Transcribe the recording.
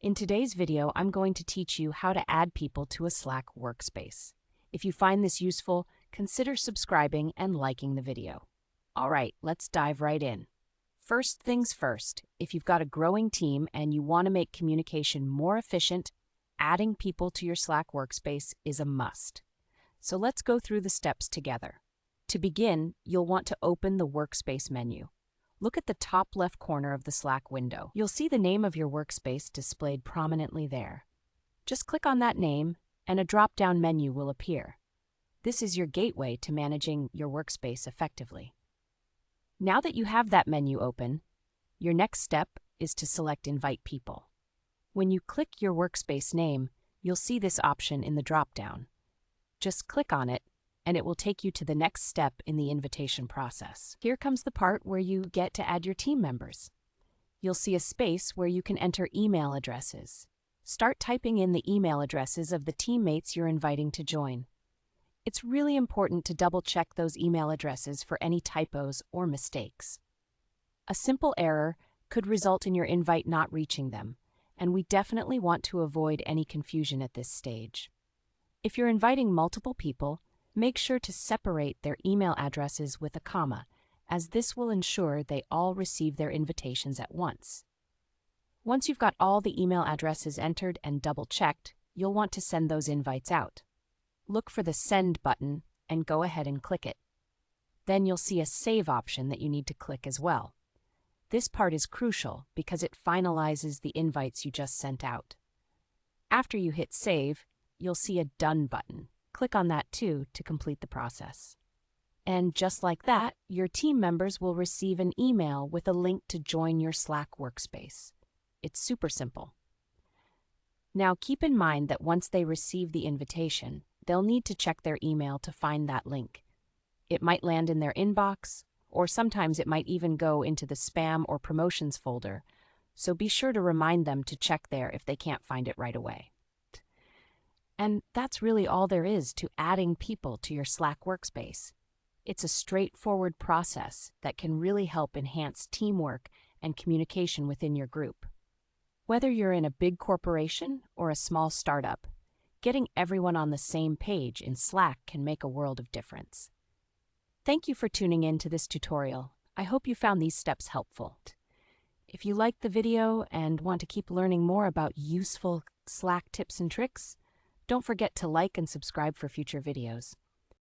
In today's video, I'm going to teach you how to add people to a Slack workspace. If you find this useful, consider subscribing and liking the video. All right, let's dive right in. First things first, if you've got a growing team and you want to make communication more efficient, adding people to your Slack workspace is a must. So let's go through the steps together. To begin, you'll want to open the Workspace menu. Look at the top left corner of the Slack window. You'll see the name of your workspace displayed prominently there. Just click on that name and a drop-down menu will appear. This is your gateway to managing your workspace effectively. Now that you have that menu open, your next step is to select Invite People. When you click your workspace name, you'll see this option in the drop-down. Just click on it and it will take you to the next step in the invitation process. Here comes the part where you get to add your team members. You'll see a space where you can enter email addresses. Start typing in the email addresses of the teammates you're inviting to join. It's really important to double-check those email addresses for any typos or mistakes. A simple error could result in your invite not reaching them, and we definitely want to avoid any confusion at this stage. If you're inviting multiple people, make sure to separate their email addresses with a comma, as this will ensure they all receive their invitations at once. Once you've got all the email addresses entered and double-checked, you'll want to send those invites out. Look for the Send button and go ahead and click it. Then you'll see a Save option that you need to click as well. This part is crucial because it finalizes the invites you just sent out. After you hit Save, you'll see a Done button. Click on that too to complete the process. And just like that, your team members will receive an email with a link to join your Slack workspace. It's super simple. Now keep in mind that once they receive the invitation, they'll need to check their email to find that link. It might land in their inbox, or sometimes it might even go into the spam or promotions folder, so be sure to remind them to check there if they can't find it right away. And that's really all there is to adding people to your Slack workspace. It's a straightforward process that can really help enhance teamwork and communication within your group. Whether you're in a big corporation or a small startup, getting everyone on the same page in Slack can make a world of difference. Thank you for tuning in to this tutorial. I hope you found these steps helpful. If you liked the video and want to keep learning more about useful Slack tips and tricks, don't forget to like and subscribe for future videos.